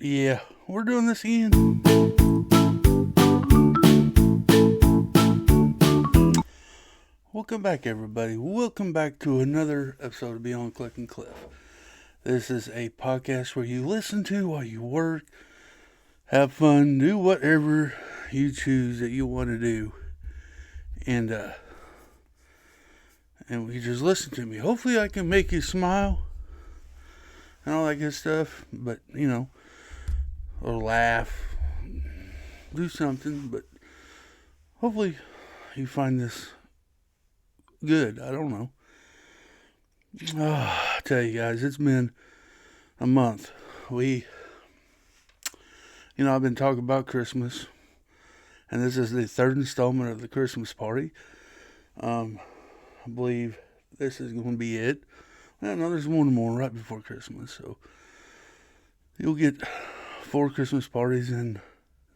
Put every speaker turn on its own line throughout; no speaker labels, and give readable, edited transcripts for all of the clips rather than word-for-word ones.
Yeah, we're doing this again. Welcome back, everybody. Welcome back to another episode of Beyond Click and Cliff. This is a podcast where you listen to while you work, have fun, do whatever you choose that you want to do, and you just listen to me. Hopefully, I can make you smile and all that good stuff. But or laugh, do something. But hopefully, you find this good. I don't know. I tell you guys, it's been a month. I've been talking about Christmas, and this is the third installment of the Christmas party. I believe this is going to be it. Well, no, there's one more right before Christmas, so you'll get 4 Christmas parties and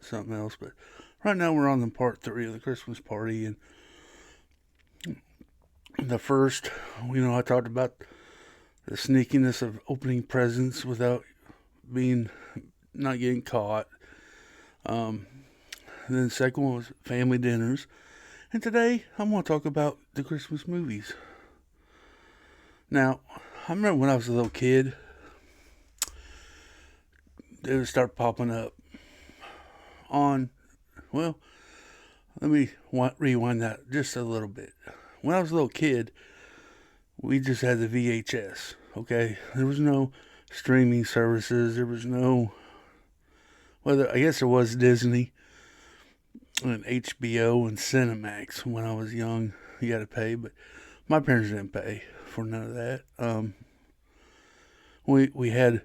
something else. But right now we're on the part 3 of the Christmas party, and the first, I talked about the sneakiness of opening presents without not getting caught. Then the second one was family dinners. And today, I'm going to talk about the Christmas movies. Now, I remember when I was a little kid, they would start popping up let me rewind that just a little bit. When I was a little kid, we just had the VHS, okay? There was no streaming services. There was no, I guess there was Disney and HBO and Cinemax when I was young. You had to pay, but my parents didn't pay for none of that. We had,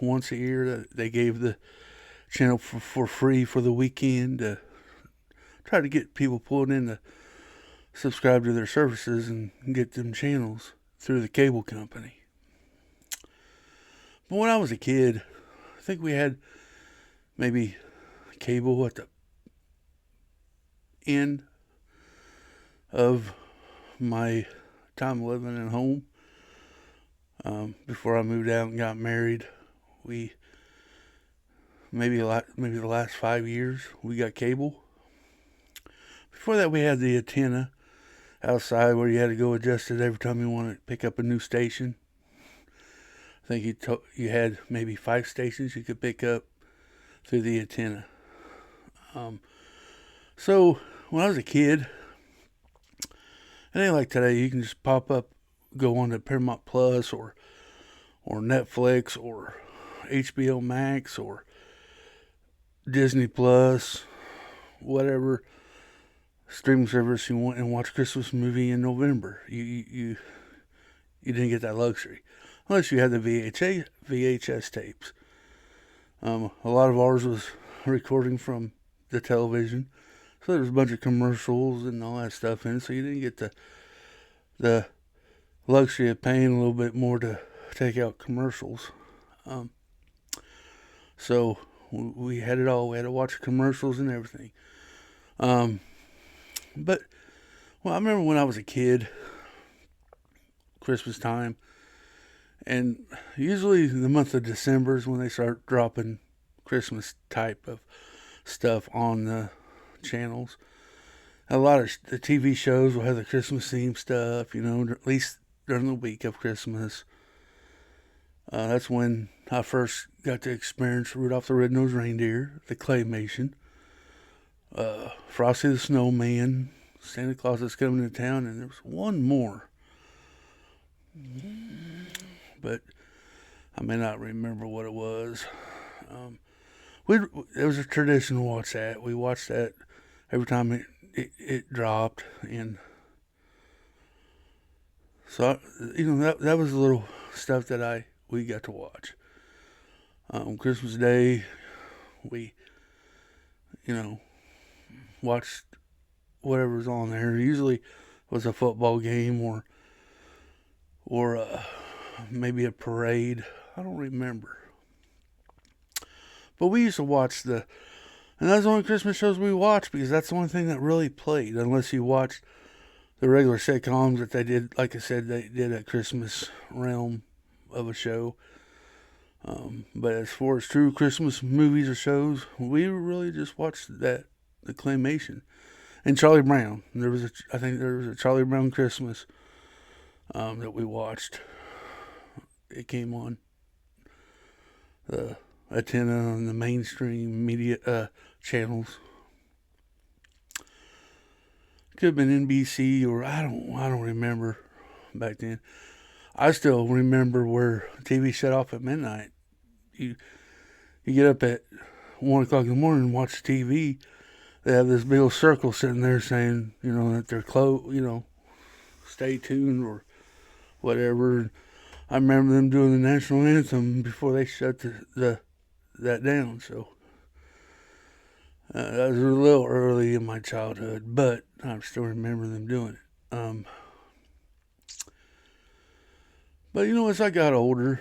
once a year that they gave the channel for free for the weekend to try to get people pulled in to subscribe to their services and get them channels through the cable company. But when I was a kid, I think we had maybe cable at the end of my time living at home. Before I moved out and got married, maybe the last 5 years we got cable. Before that, we had the antenna outside where you had to go adjust it every time you wanted to pick up a new station. I think you had maybe 5 stations you could pick up through the antenna. So when I was a kid, it ain't like today. You can just pop up, go on to Paramount Plus or Netflix or HBO Max or Disney Plus, whatever streaming service you want, and watch a Christmas movie in November. You didn't get that luxury unless you had the VHS tapes. A lot of ours was recording from the television, so there was a bunch of commercials and all that stuff in it, so you didn't get the luxury of paying a little bit more to take out commercials. So we had it all. We had to watch commercials and everything. But I remember when I was a kid, Christmas time, and usually the month of December is when they start dropping Christmas type of stuff on the channels. A lot of the TV shows will have the Christmas theme stuff, at least during the week of Christmas. That's when I first got to experience Rudolph the Red-Nosed Reindeer, the claymation, Frosty the Snowman, Santa Claus is Coming to Town, and there was one more. But I may not remember what it was. It was a tradition to watch that. We watched that every time it dropped, and so that was the little stuff that we got to watch. Christmas Day, we watched whatever's on there. Usually it was a football game or maybe a parade. I don't remember. But we used to watch and that's the only Christmas shows we watched, because that's the only thing that really played, unless you watched the regular sitcoms that they did. Like I said, they did a Christmas realm of a show. But as far as true Christmas movies or shows, we really just watched the claymation and Charlie Brown. I think there was a Charlie Brown Christmas that we watched. It came on the antenna on the mainstream media channels. Could have been NBC or I don't remember back then. I still remember where TV shut off at midnight. You get up at 1 o'clock in the morning and watch TV. They have this big old circle sitting there saying, that they're closed, stay tuned or whatever. I remember them doing the national anthem before they shut that down. So that was a little early in my childhood, but I still remember them doing it. But as I got older,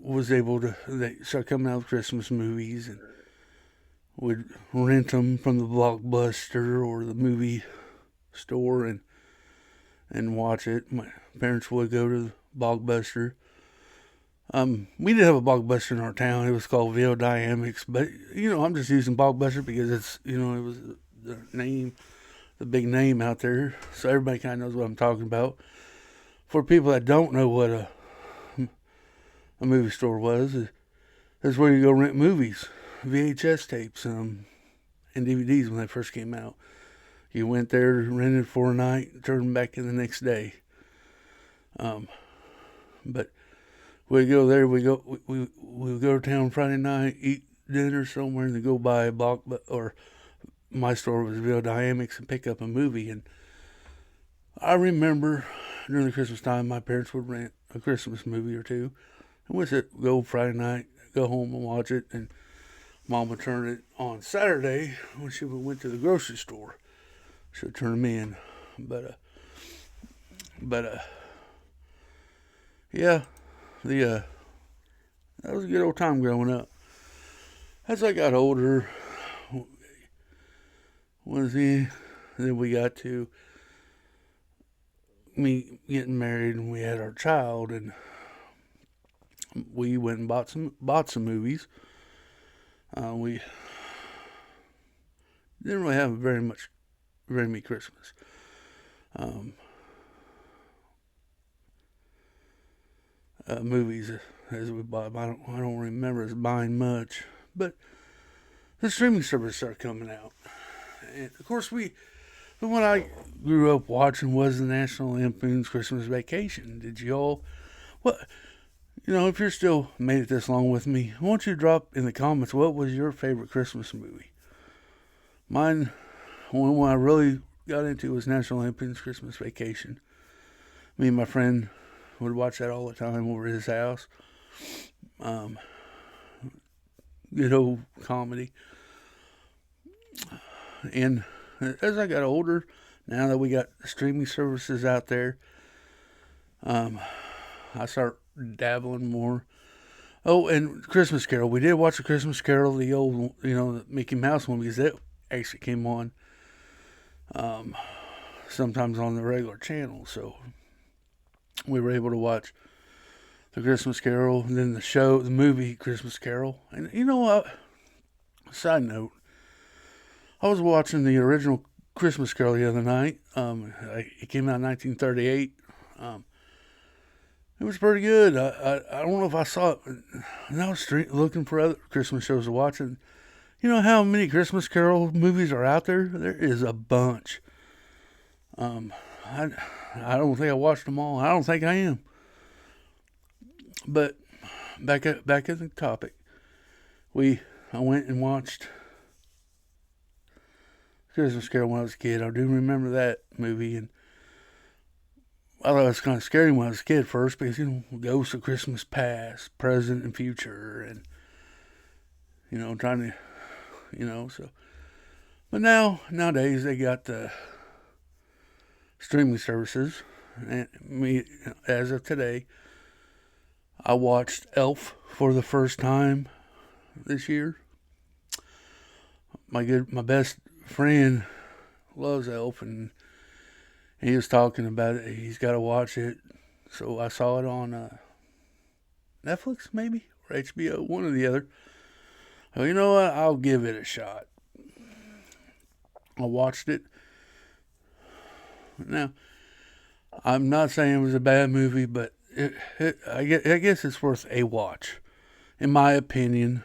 was able to they start coming out with Christmas movies and would rent them from the Blockbuster or the movie store and watch it. My parents would go to the Blockbuster. We did have a Blockbuster in our town. It was called VO Dynamics, but I'm just using Blockbuster because it's it was the name, the big name out there, so everybody kind of knows what I'm talking about. For people that don't know what a movie store was, is where you go rent movies, VHS tapes, and DVDs when they first came out. You went there, rented for a night, turned them back in the next day. But we go there. We go to town Friday night, eat dinner somewhere, and then go buy a block. Or my store was VO Dynamics and pick up a movie. And I remember during the Christmas time, my parents would rent a Christmas movie or two, and we'd go Friday night, go home and watch it, and Mom would turn it on Saturday when she went to the grocery store. She would turn them in, but yeah, that was a good old time growing up. As I got older, then we got to me getting married, and we had our child, and we went and bought some movies. We didn't really have very many Christmas. Movies as we bought. I don't remember us buying much, but the streaming service started coming out, and of course what I grew up watching was the National Lampoon's Christmas Vacation. Did you all? What? If you're still made it this long with me, why don't you drop in the comments what was your favorite Christmas movie? Mine, one I really got into was National Lampoon's Christmas Vacation. Me and my friend would watch that all the time over at his house. Good old comedy. And as I got older, now that we got streaming services out there, I start dabbling more. Oh, and Christmas Carol. We did watch a Christmas Carol, the old, the Mickey Mouse one, because that actually came on sometimes on the regular channel. So we were able to watch the Christmas Carol, and then the movie Christmas Carol. And side note, I was watching the original Christmas Carol the other night. It came out in 1938. It was pretty good. I don't know if I saw it. And I was looking for other Christmas shows to watch. And you know how many Christmas Carol movies are out there? There is a bunch. I don't think I watched them all. I don't think I am. But back at the topic, I went and watched Christmas Carol when I was a kid. I do remember that movie, and I thought it was kind of scary when I was a kid first because, ghosts of Christmas past, present, and future, and, trying to, so. But nowadays, they got the streaming services, and as of today, I watched Elf for the first time this year. My best friend loves Elf, and he was talking about it. He's got to watch it. So I saw it on Netflix, maybe, or HBO, one or the other. Oh, you know what? I'll give it a shot. I watched it. Now, I'm not saying it was a bad movie, but I guess it's worth a watch. In my opinion,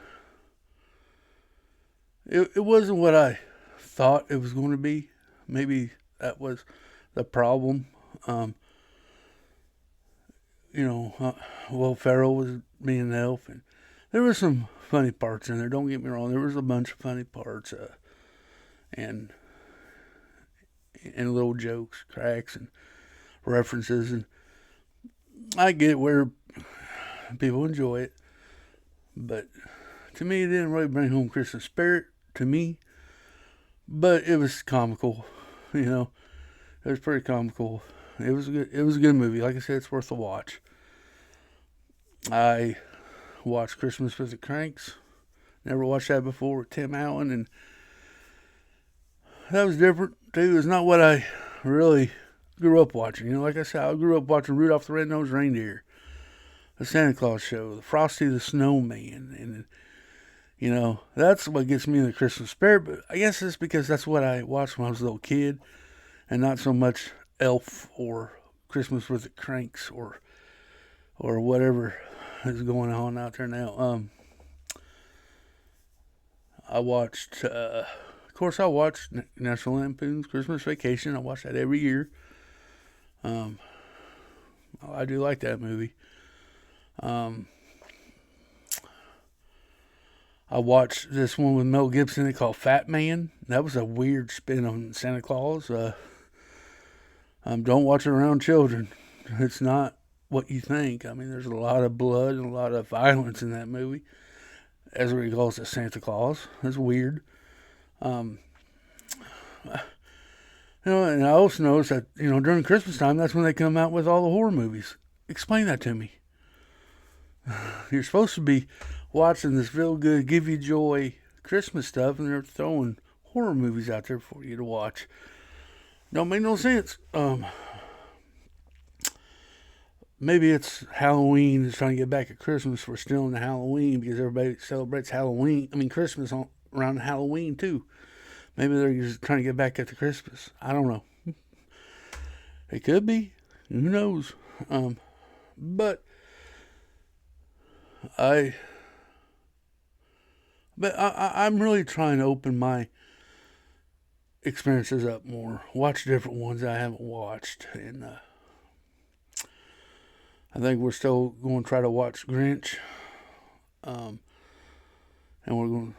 it wasn't what I thought it was going to be. Maybe that was the problem. Um, Will Ferrell was being an elf, and there were some funny parts in there. Don't get me wrong, there was a bunch of funny parts, and little jokes, cracks, and references, and I get where people enjoy it, but to me, it didn't really bring home Christmas spirit to me. But it was comical, you know. It was pretty comical. It was a good. It was a good movie. Like I said, it's worth a watch. I watched Christmas with the Cranks. Never watched that before with Tim Allen, and that was different too. It's not what I really grew up watching. You know, like I said, I grew up watching Rudolph the Red-Nosed Reindeer, the Santa Claus Show, the Frosty the Snowman, and that's what gets me in the Christmas spirit. But I guess it's because that's what I watched when I was a little kid, and not so much Elf or Christmas with the Cranks or whatever is going on out there now. I watched, of course, I watched National Lampoon's Christmas Vacation. I watch that every year. I do like that movie. I watched this one with Mel Gibson called Fat Man. That was a weird spin on Santa Claus. Don't watch it around children. It's not what you think. I mean, there's a lot of blood and a lot of violence in that movie as it regards to Santa Claus. It's weird. And I also noticed that, during Christmas time, that's when they come out with all the horror movies. Explain that to me. You're supposed to be watching this feel good, give you joy Christmas stuff, and they're throwing horror movies out there for you to watch. Don't make no sense. Maybe it's Halloween is trying to get back at Christmas. We're still in the Halloween because everybody celebrates Christmas around Halloween too. Maybe they're just trying to get back at the Christmas. I don't know. It could be. Who knows? But I'm really trying to open my experiences up more. Watch different ones I haven't watched, and I think we're still going to try to watch Grinch, and we're going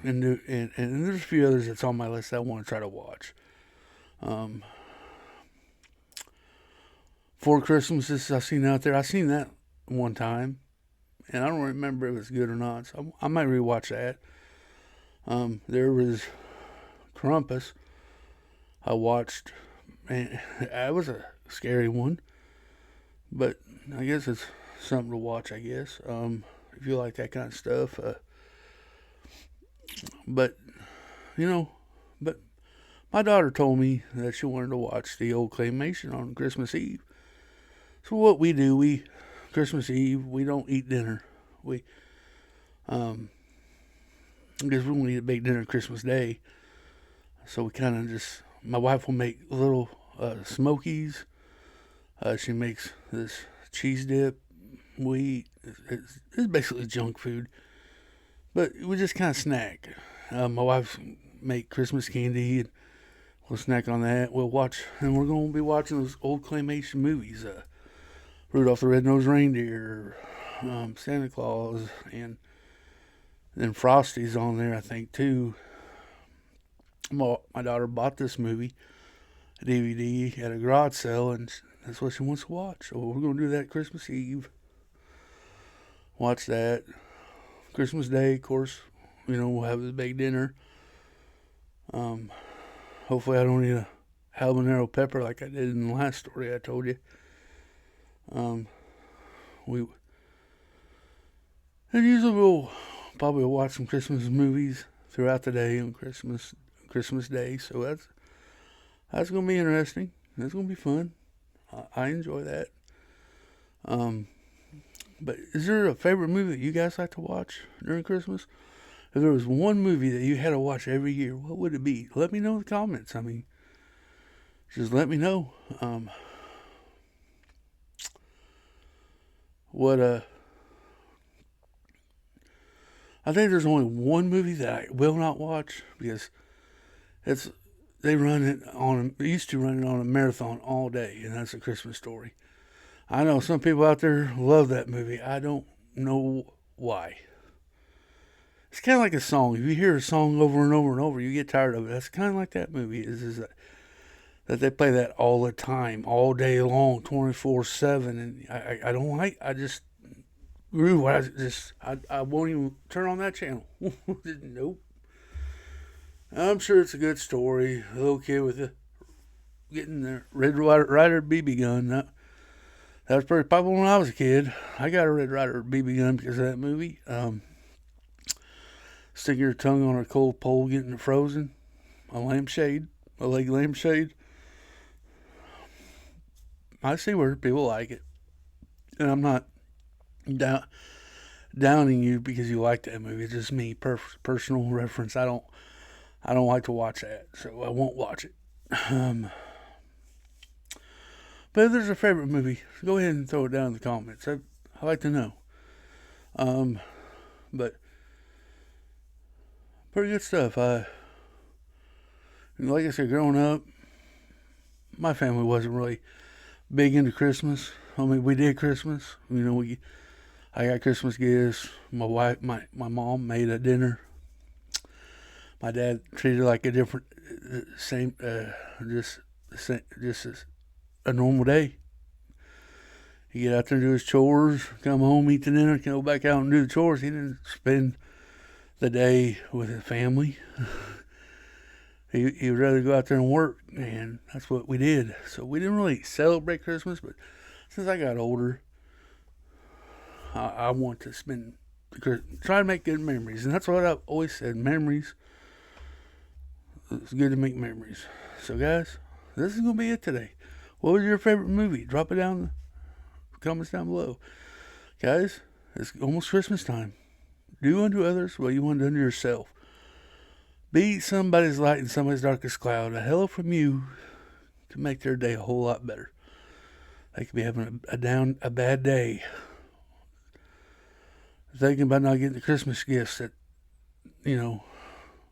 and there's a few others that's on my list that I want to try to watch. Four Christmases I've seen out there. I've seen that one time, and I don't remember if it's good or not. So I might rewatch that. There was Krampus. I watched, and that was a scary one, but I guess it's something to watch. I guess if you like that kind of stuff. But but my daughter told me that she wanted to watch the old claymation on Christmas Eve. So what we do, Christmas Eve, we don't eat dinner. We because we won't eat a big dinner Christmas Day. So we kind of just, my wife will make little smokies. She makes this cheese dip. We eat, it's basically junk food. But we just kind of snack. My wife make Christmas candy, and we'll snack on that. We'll watch, and we're going to be watching those old claymation movies. Rudolph the Red-Nosed Reindeer, Santa Claus, and then Frosty's on there, I think, too. My daughter bought this movie, a DVD, at a garage sale, and that's what she wants to watch. So we're going to do that Christmas Eve. Watch that. Christmas Day, of course, we'll have the big dinner. Hopefully I don't eat a habanero pepper like I did in the last story I told you. Usually we'll probably watch some Christmas movies throughout the day on Christmas Day. So that's gonna be interesting. That's gonna be fun. I enjoy that. Um, but is there a favorite movie that you guys like to watch during Christmas? If there was one movie that you had to watch every year, what would it be? Let me know in the comments. I mean, just let me know. What I think there's only one movie that I will not watch because it's they run it on. They used to run it on a marathon all day, and that's A Christmas Story. I know some people out there love that movie. I don't know why. It's kind of like a song. If you hear a song over and over and over, you get tired of it. That's kind of like that movie. Is that they play that all the time, all day long, 24/7, and I don't like. I just grew. I won't even turn on that channel. Nope. I'm sure it's a good story. A little kid with getting the Red Ryder BB gun. That was pretty popular when I was a kid. I got a Red Ryder BB gun because of that movie. Sticking your tongue on a cold pole, getting it frozen. A lampshade, a leg lampshade. I see where people like it, and I'm not downing you because you like that movie. It's just me, personal reference. I don't like to watch that, so I won't watch it. But if there's a favorite movie, go ahead and throw it down in the comments. I like to know. But pretty good stuff. Like I said, growing up, my family wasn't really big into Christmas. I mean, we did Christmas. I got Christmas gifts. My mom made a dinner. My dad treated it like a different, same, just as a normal day. He'd get out there and do his chores, come home, eat the dinner, go back out and do the chores. He didn't spend the day with his family. He would rather go out there and work, and that's what we did. So we didn't really celebrate Christmas, but since I got older, I want to try to make good memories, and that's what I've always said. Memories. It's good to make memories. So guys, this is gonna be it today. What was your favorite movie? Drop it down in the comments down below. Guys, it's almost Christmas time. Do unto others what you want done to yourself. Be somebody's light in somebody's darkest cloud. A hello from you can make their day a whole lot better. They could be having a bad day, thinking about not getting the Christmas gifts that,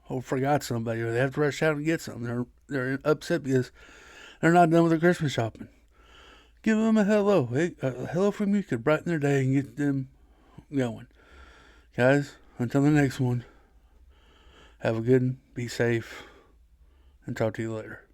or forgot somebody, or they have to rush out and get something. They're upset because they're not done with their Christmas shopping. Give them a hello. Hey, a hello from you could brighten their day and get them going. Guys, until the next one, have a good one, be safe, and talk to you later.